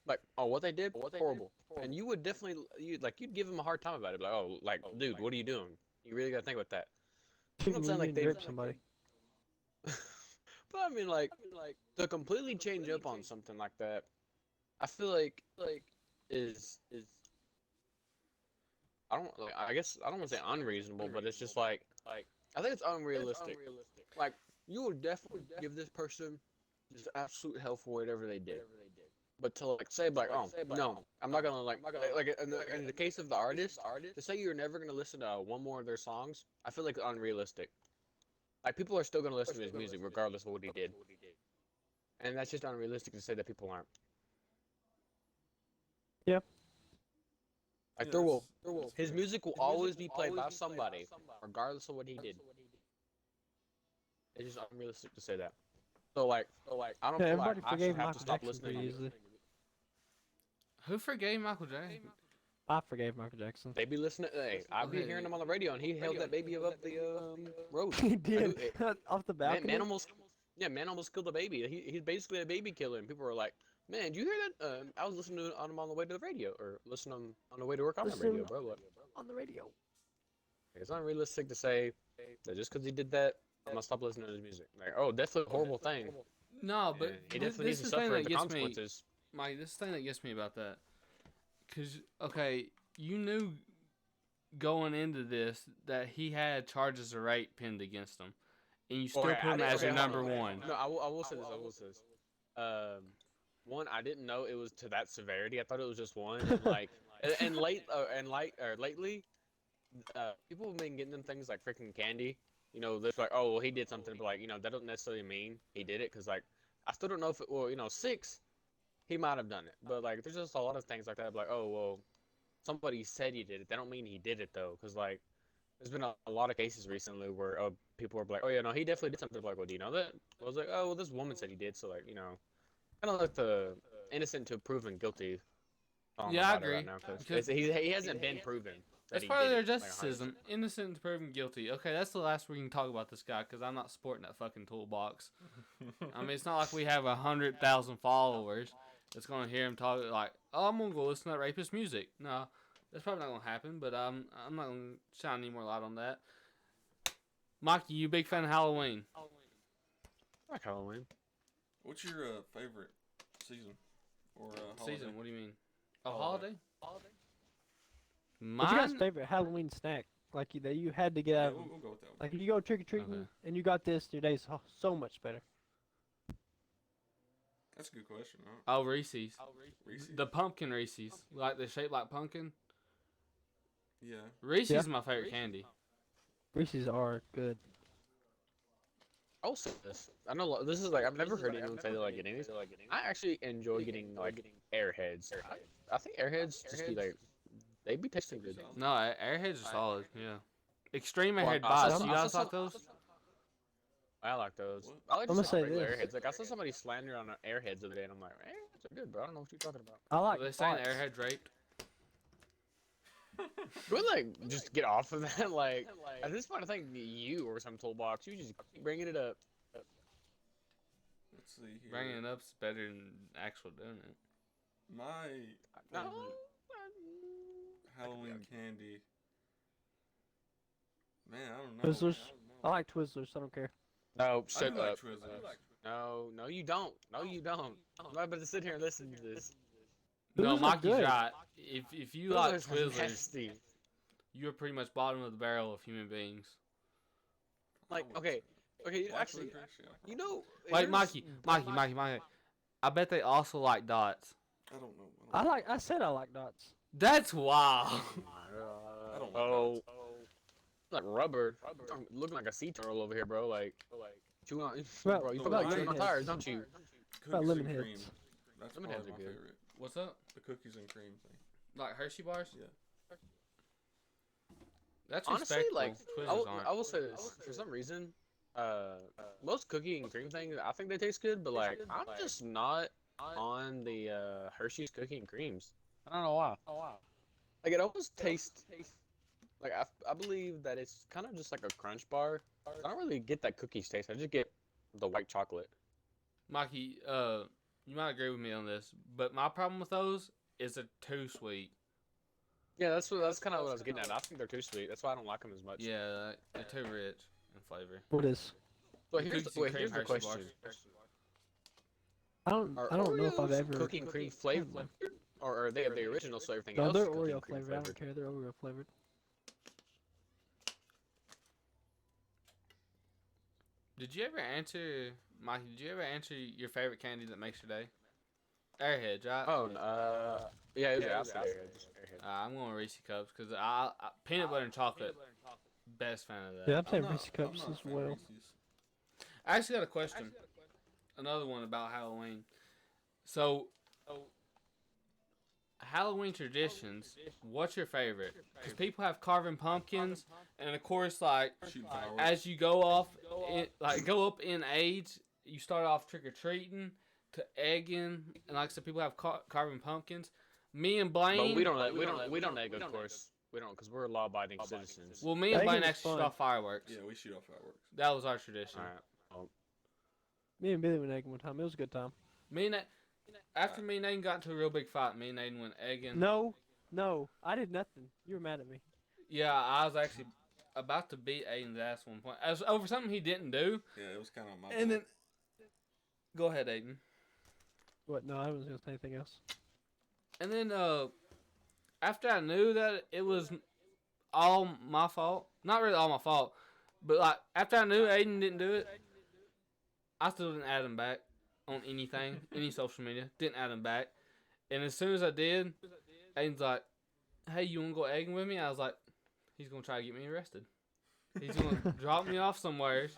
like, oh, what they did, horrible. And you would definitely, you'd give them a hard time about it. Like, oh, like, dude, what are you doing? You really gotta think about that. You know what I'm mean saying? you Like, didn't they- rip somebody. But I mean, like to completely change up on something like that, I feel like is I don't like, I guess I don't want to say unreasonable, but it's just like I think it's unrealistic. Like you would definitely give this person just absolute hell for whatever they did. But to like say like, oh no, I'm not gonna like in the case of the artist, to say you're never gonna listen to one more of their songs, I feel like it's unrealistic. Like people are still gonna listen to his music regardless of what he did, and that's just unrealistic to say that people aren't. Yeah. Like Yeah, there will, that's his fair. music will always be played by somebody, regardless of what he did. It's just unrealistic to say that. So like I don't Yeah, feel like everybody I should forgave have Michael to stop Jackson listening. pretty easily. Who forgave Michael Jackson? I forgave Michael Jackson. They be listening. Hey, I be Okay. hearing him on the radio, and he held that baby above the road. He did it- off the balcony. Man almost, man almost killed a baby. He's basically a baby killer, and people were like, "Man, did you hear that? I was listening to him on the way to the radio, or listening on the way to work on the Listen- radio, bro." Like, on the radio. it's unrealistic to say that just because he did that, I'm gonna stop listening to his music. Like, oh, definitely a horrible thing. No, but and he this, definitely this needs to is the thing suffer that the gets me. consequences. Mike, this is the thing that gets me about that. Cause okay, you knew going into this that he had charges of rape pinned against him, and you still Okay, put him as your hold on, number hold on. one. No, I will say this. I will say this. One, I didn't know it was to that severity. I thought it was just one. And like, lately, people have been getting them things like freaking candy. You know, they're like, oh, well, he did something, but like, you know, that doesn't necessarily mean he did it, because like, I still don't know if it. Well, you know, 6, he might have done it, but like, there's just a lot of things like that. Like, oh, well, somebody said he did it. That don't mean he did it though, because like, there's been a lot of cases recently where people were like, oh yeah, no, he definitely did something. Like, well, do you know that? I was like, oh, well, this woman said he did, so like, you know, kind of like the innocent to proven guilty. song Yeah, I about it right agree, now, 'cause because- he hasn't been proven. that It's he part of did their it, like, justice 100%. system. Innocent until proven guilty. Okay, that's the last we can talk about this guy because I'm not sporting that fucking toolbox. I mean, it's not like we have 100,000 followers that's gonna hear him talk like, "Oh, I'm gonna go listen to that rapist music." No, that's probably not gonna happen. But I'm not gonna shine any more light on that. Mikey, you a big fan of Halloween? I like Halloween. What's your favorite season or holiday? Season? What do you mean? A Holiday. holiday? What's your guys' Mine. favorite Halloween snack? Like that you had to get Yeah, out. we'll go with that one. Like if you go trick or treating Okay. and you got this, your day's so much better. That's a good question. Huh? Oh, Reese's. Reese's? The pumpkin Reese's, like they're shaped like pumpkin. Yeah. Reese's Yeah. is my favorite candy. Reese's are good. I'll say this. I know this is like I've never heard anyone say they like getting these. I actually enjoy getting like Airheads. I think Airheads just be like they be tasting good. No, Airheads are solid. Yeah. Extreme Well, Airhead I Bites. saw- You I guys saw like those? I like those. What? I like I'ma just say regular this. Airheads. Like I saw somebody slander on Airheads the other day, and I'm like, Airheads are good, bro. I don't know what you're talking about. I like Are they saying bites. Airheads raped? We like just get off of that. Like at this point, I think you or some toolbox. You just keep bringing it up. Let's see here. Bringing it up's better than actual doing it. My No. favorite Halloween candy. Man, I don't know. Twizzlers. I like Twizzlers. I don't care. No, I shut do like up. Twizzlers. No, you don't. No, you don't. I'm not about to sit here and listen to this. No, Twizzlers are Mikey's good. right. If you like Twizzlers are Twizzlers, nasty. you're pretty much bottom of the barrel of human beings. Like, I would okay, okay, Black actually, licorice, yeah. you know. Wait, here's- Mikey. I bet they also like dots. I don't know. I said I like dots. That's wild. I don't like Oh, like rubber. Looking like a sea turtle over here, bro. Like chewing on. Well, Bro, you no, feel like mine chewing on is- tires, don't you? About Cookies lemon and heads. cream. That's Lemon probably heads my are good. favorite. What's up? The cookies and cream thing. Like Hershey bars? Yeah. That's Honestly, respectable. like Twizzlers aren't. I will say this for some reason. Most cookie and cream things, I think they taste good, but like I'm just not on the Hershey's cookie and creams. I don't know why. Like it almost tastes like I believe that it's kind of just like a crunch bar. I don't really get that cookies taste. I just get the white chocolate. Mikey, you might agree with me on this, but my problem with those is they're too sweet. Yeah, that's kind of what I was getting at. I think they're too sweet. That's why I don't like them as much. Yeah, they're too rich in flavor. What is? But here's Cookies and cream here's the Hershey question: I don't Are know if I've Oreos ever. cookie and cream flavored, or are they the original so everything No, else they're is cookie Oreo and cream flavored. I don't flavored? care. They're Oreo flavored. Did you ever answer, Mikey? Did you ever answer your favorite candy that makes your day? Airheads, right? Oh, yeah, it was Airheads. I'm going Reese Cups because peanut butter and chocolate. Best fan of that. Yeah, I'm saying not- Reese's I'm Cups not a as fan of well. Reese's. I actually got a question. Another one about Halloween. So, Halloween traditions. What's your favorite? Because people have carving pumpkins, and of course, like Shoot fireworks. as you go off, go up in age, you start off trick or treating to egging, and like I said, people have carving pumpkins. Me and Blaine. But we don't egg, of course. We don't, because we're law-abiding citizens. Well, me and Egging Blaine is actually shoot fun. off fireworks. Yeah, we shoot off fireworks. That was our tradition. Alright. Me and Billy went egging one time. It was a good time. Me and after me and Aiden got into a real big fight, me and Aiden went egging. No, I did nothing. You were mad at me. Yeah, I was actually about to beat Aiden's ass one point. As over something he didn't do. Yeah, it was kind of my. And then, fault. go ahead, Aiden. What? No, I wasn't gonna say anything else. And then, after I knew that it was all my fault, not really all my fault, but like after I knew Aiden didn't do it, I still didn't add him back on anything, any social media. Didn't add him back. And as soon as I did, Aiden's like, "Hey, you wanna go egging with me?" I was like, "He's gonna try to get me arrested. He's gonna drop me off somewhere,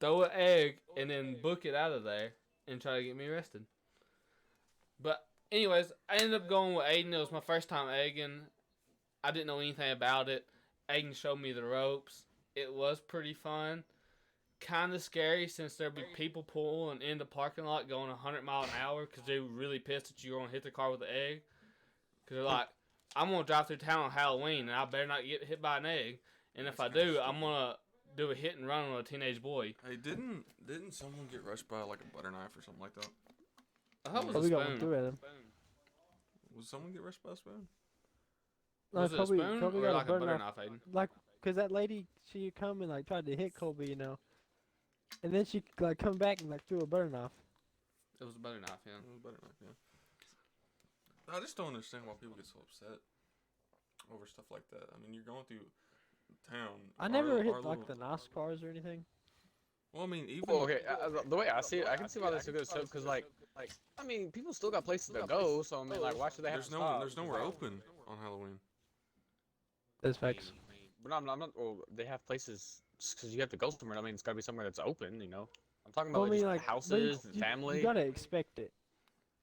throw an egg, and then book it out of there and try to get me arrested." But anyways, I ended up going with Aiden. It was my first time egging. I didn't know anything about it. Aiden showed me the ropes. It was pretty fun. Kind of scary since there'd be people pulling in the parking lot going 100 miles an hour because they were really pissed that you were going to hit the car with the egg. Because they're like, I'm going to drive through town on Halloween and I better not get hit by an egg. And if I do, I'm going to do a hit and run on a teenage boy. Hey, didn't someone get rushed by like a butter knife or something like that? I thought it Oh, was we a got one spoon. through at him. Was someone get rushed by a spoon? No, Was it a Kobe spoon got or like a butter butter knife. knife, Aiden? Like, cause that lady, she come and like tried to hit Kobe, you know, and then she like come back and like threw a butter knife. It was a butter knife, yeah. It was a butter knife, yeah. I just don't understand why people get so upset. over stuff like that. I mean, you're going through town. I never hit our like the little- nice cars or anything. Well, I mean, even Well, okay, the way I see it, I can see why that's a good stuff because, like, I mean, people still got places to go, so I mean, like, why should they have there's to stop? there's nowhere open on Halloween. Those facts. But I'm not. Well, they have places because you have to go somewhere. I mean, it's got to be somewhere that's open, you know. I'm talking about Well, I like, mean, just like the but houses, the family. You gotta expect it.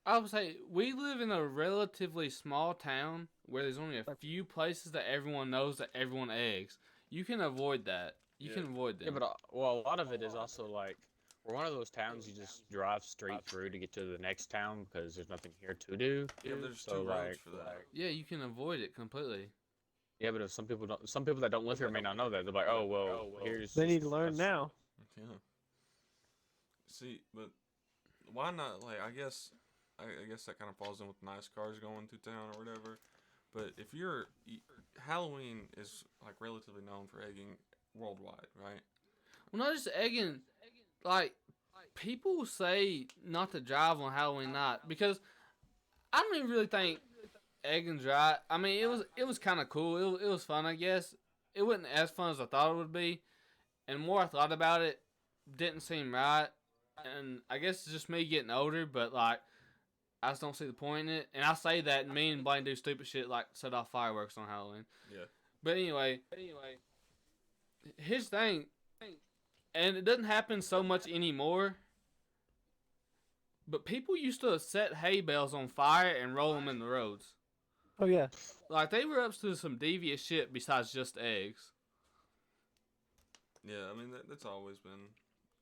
I would say we live in a relatively small town where there's only a few places that everyone knows that everyone eggs. You can avoid that. You Yeah. can avoid Yeah, them. but well, a lot of it is also like we're one of those towns you just drive straight through to get to the next town because there's nothing here to do. Yeah, there's So, two roads like, for that. Yeah, you can avoid it completely. Yeah, but if some people that don't live here may not know that. They're like, oh well, here's. They need to learn now. Yeah. See, but why not? Like, I guess that kind of falls in with nice cars going through town or whatever. But if Halloween is like relatively known for egging worldwide, right? Well, not just egging. Like, people say not to drive on Halloween night because I don't even really think egging's right. I mean, it was kind of cool. It was fun, I guess. It wasn't as fun as I thought it would be. And the more I thought about it, didn't seem right. And I guess it's just me getting older, but like, I just don't see the point in it. And I say that, and me and Blaine do stupid shit like set off fireworks on Halloween. Yeah. But anyway, here's the thing, and it doesn't happen so much anymore. But people used to set hay bales on fire and roll them in the roads. Oh yeah. Like, they were up to some devious shit besides just eggs. Yeah, I mean that's always been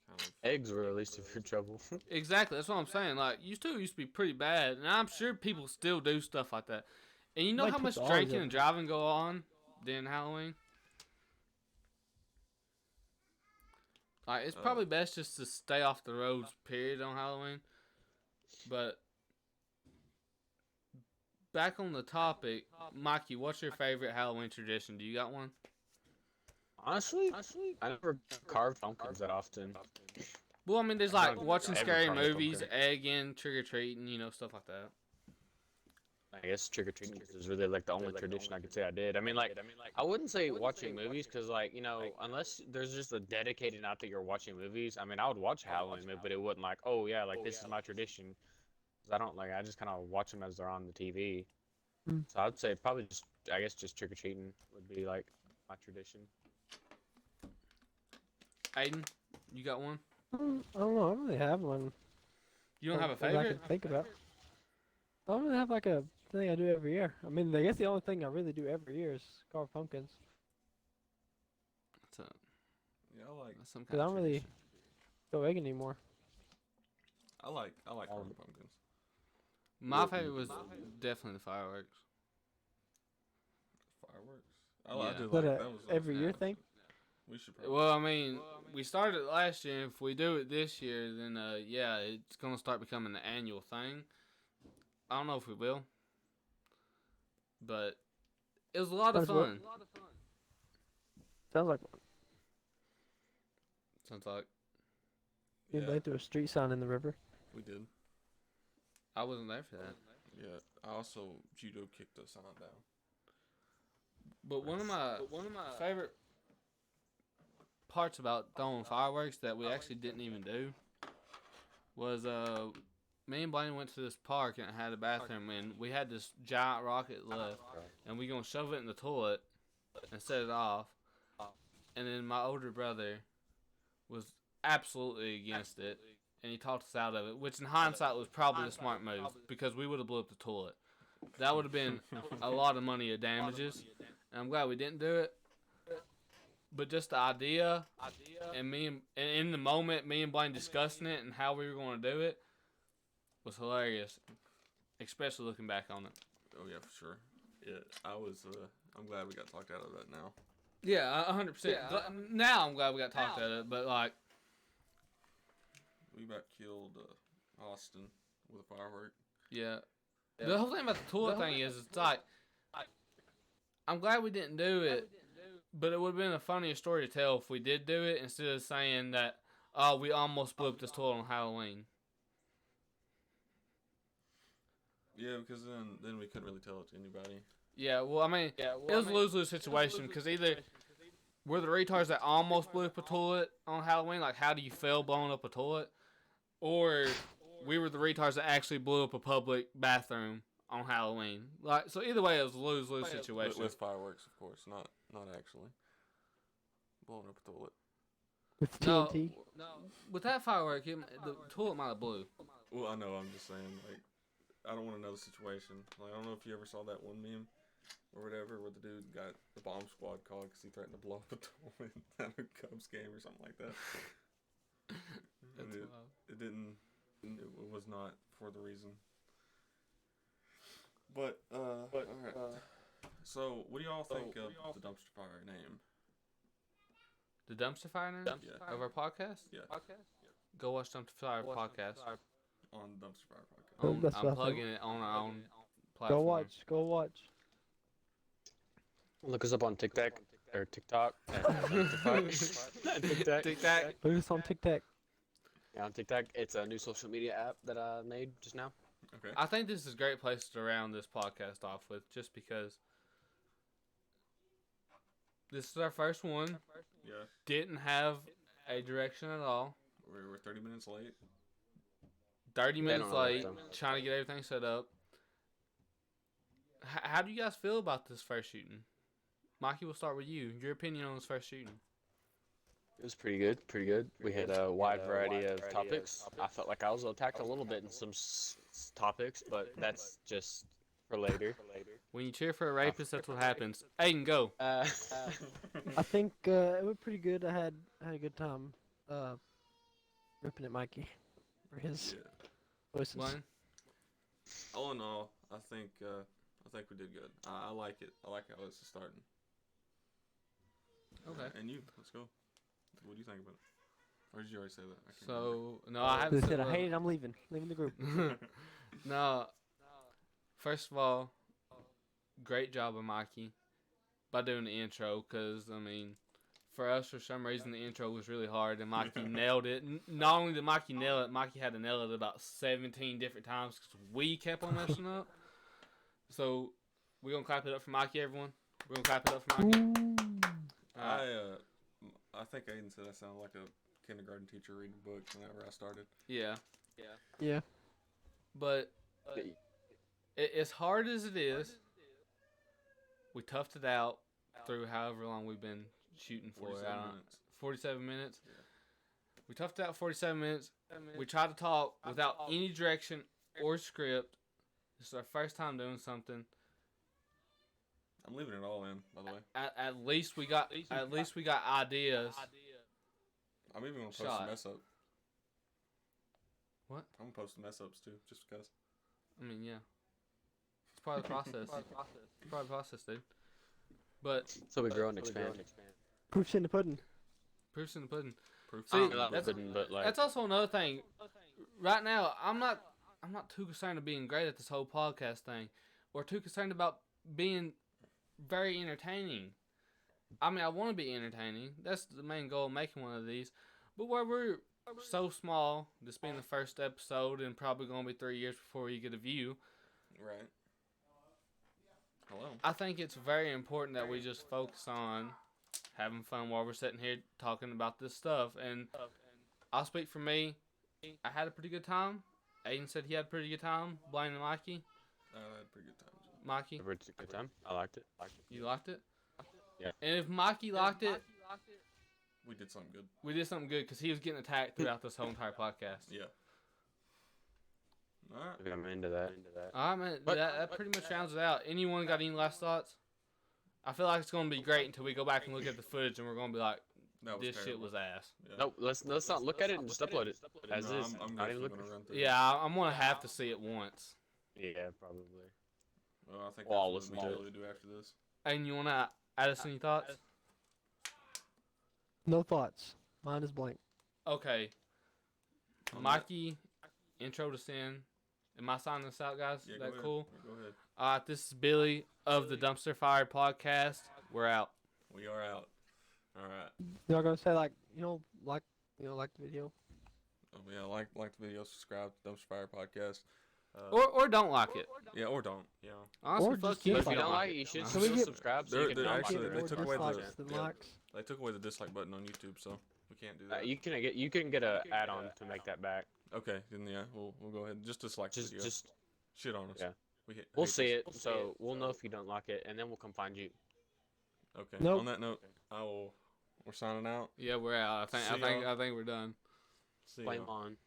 kind of. Eggs were released if you're in trouble. Exactly, that's what I'm saying. Like, used to be pretty bad, and I'm sure people still do stuff like that. And you know Like how much puts drinking ours and up. driving go on during Halloween? Like, it's probably best just to stay off the roads, period, on Halloween. But back on the topic, Mikey, what's your favorite Halloween tradition? Do you got one? Honestly, I never carved pumpkins that often. Well, I mean, there's I like don't watching ever scary carve a movies, pumpkin. egging, trick or treating, stuff like that. I guess trick or treating is really like the only tradition I could say I did. I mean, like, I wouldn't say watching movies because, like, unless there's just a dedicated night that you're watching movies. I mean, I would watch a Halloween movie, but it wouldn't like, oh yeah, like this is my tradition. 'Cause I don't like, I just kind of watch them as they're on the TV. Mm. So I'd say probably just, I guess, just trick or treating would be like my tradition. Aiden, you got one? I don't know. I don't really have one. You don't have a that I favorite? can think about. I don't really have like a thing I do every year. I mean, I guess the only thing I really do every year is carve pumpkins. Yeah, That's some Cause kind I of don't really tradition. go egg anymore. I like carving pumpkins. My favorite was definitely the fireworks. Fireworks. I Yeah. do Is that like a that was every year yeah. thing? We should probably. Well, I mean, we started it last year. If we do it this year, then yeah, it's gonna start becoming an annual thing. I don't know if we will, but it was a lot of Might as well. fun. Sounds like Sounds like you Yeah, threw a street sign in the river. we did. I wasn't there for that. Yeah, I also judo kicked the sign down. But one of my favorite parts about throwing fireworks that we actually didn't even do was me and Blaine went to this park and it had a bathroom and we had this giant rocket left and we gonna shove it in the toilet and set it off. And then my older brother was absolutely against it and he talked us out of it, which in hindsight was probably a smart move because we would have blew up the toilet. That would have been a lot of money of damages. And I'm glad we didn't do it. But just the idea, and in the moment, me and Blaine discussing it and how we were going to do it was hilarious, especially looking back on it. Oh yeah, for sure. Yeah, I was. I'm glad we got talked out of that now. Yeah, 100%. Now I'm glad we got talked out of it, but like, We about killed Austin with a firework. yeah. The whole thing about the toilet thing is, it's like, I'm glad we didn't do it, but it would have been a funnier story to tell if we did do it instead of saying that, oh, we almost blew up this toilet on Halloween. Yeah, because then we couldn't really tell it to anybody. Yeah, well, I mean, it was a lose-lose situation because either we're the retards that almost blew up a toilet on Halloween, like how do you fail blowing up a toilet, or we were the retards that actually blew up a public bathroom on Halloween. Like, so either way, it was a lose-lose situation. With fireworks, of course, not actually blowing up a toilet. With No, TNT. with that firework, the toilet might have blew. Well, I know. I'm just saying, like, I don't want another situation. Like, I don't know if you ever saw that one meme or whatever, where the dude got the bomb squad called because he threatened to blow up a toilet at a Cubs game or something like that. And it didn't. It was not for the reason. But all right. So, what do y'all think of the dumpster fire name? The Dumpster Fire name Yeah. of our podcast? Yeah. Go watch Dumpster Fire podcast. On Dumpster Fire Podcast. That's what I I'm thought. plugging it on our own platform. Go watch. Look us up on TikTok or TikTok. TikTok. TikTok. Look us on TikTok. Yeah, on TikTok. It's a new social media app that I made just now. Okay. I think this is a great place to round this podcast off with, just because this is our first one. Yeah. Didn't have a direction at all. We're 30 minutes late. 30 minutes don't know late, them. trying to get everything set up. How do you guys feel about this first shooting? Mikey, we'll start with you. Your opinion on this first shooting. It was pretty good, pretty good. We had a wide variety of topics. I felt like I was attacked a little bit in some topics, but that's just for later. When you cheer for a rapist, that's what happens. Aiden, go. Uh, I think it went pretty good. I had a good time ripping at Mikey for his Yeah. voices. Blaine? All in all, I think we did good. I like it. I like how this is starting. Okay. And you, let's go. What do you think about it? Or did you already say that? I can't So, no, I haven't They said said, I hate it, I'm leaving the group. No. First of all, great job of Mikey by doing the intro, because, I mean, for us, for some reason, the intro was really hard, and Mikey nailed it. Not only did Mikey nail it, Mikey had to nail it about 17 different times because we kept on messing up. So, we're going to clap it up for Mikey, everyone. We're going to clap it up for Mikey. Alright. I think Aiden said I sounded like a kindergarten teacher reading books whenever I started. Yeah. Yeah. But as hard as it is, we toughed it out through however long we've been shooting for. 47 minutes. 47 minutes. Yeah. We toughed it out 47 minutes. We tried to talk without any direction or script. This is our first time doing something. I'm leaving it all in, by the way. At least we got ideas. I'm even gonna post Shot. the mess up. What? I'm gonna post the mess ups too, just because. I mean, yeah. It's part of the process. It's part of the process, dude. But so we grow and expand. Proof's in the pudding. proof's in the pudding. Proof. See, That's that's also another thing. Right now, I'm not too concerned of being great at this whole podcast thing, or too concerned about being very entertaining. I mean, I want to be entertaining. That's the main goal of making one of these. But where we're so small, this being the first episode, and probably going to be 3 years before you get a view, Right. Hello. I think it's very important that we just focus on having fun while we're sitting here talking about this stuff. And I'll speak for me. I had a pretty good time. Aiden said he had a pretty good time. Blaine and Mikey. I had a pretty good time. Mikey, It's a good time. I liked it. you liked it? Yeah. And if Mikey liked it, We did something good. we did something good because he was getting attacked throughout this whole entire podcast. Yeah. All right. I'm into that. All right, man. But- That pretty much rounds it out. Anyone got any last thoughts? I feel like it's going to be great until we go back and look at the footage and we're going to be like, That was this shit terrible. was ass. Yeah. No, let's not look at it and just upload it as No, is. I'm Not even definitely look. gonna run through. Yeah, I'm going to have to see it once. Yeah, probably. Well, I think Well, I'll that's listen what to we it. really do after this. And you want to add us any thoughts? No thoughts. Mine is blank. Okay. On Mikey, intro to sin. Am I signing this out, guys? Yeah, Is go that ahead. cool? Go ahead. This is Billy of the Dumpster Fire Podcast. We're out. We are out. All right. You're not gonna say like the video. Oh, yeah, like the video, subscribe to Dumpster Fire Podcast. Or don't like it. Yeah, or don't. Yeah. Honestly, Or fuck just you But if if you don't like it. it, you should Uh-huh. Can we still get- subscribe so They're- you can they're not actually- like they it. took more away the- dislikes than yeah. likes. They took away the dislike button on YouTube, so we can't do that. You can get a add-on to make that back. Okay, then yeah, we'll go ahead. Just dislike the video. Just Shit on us. yeah. We hate we'll this. see it, so we'll know if you don't like it, and then we'll come find you. Okay. Nope. On that note, we're signing out. Yeah, we're out. See y'all. I think we're done. See Flame y'all. on.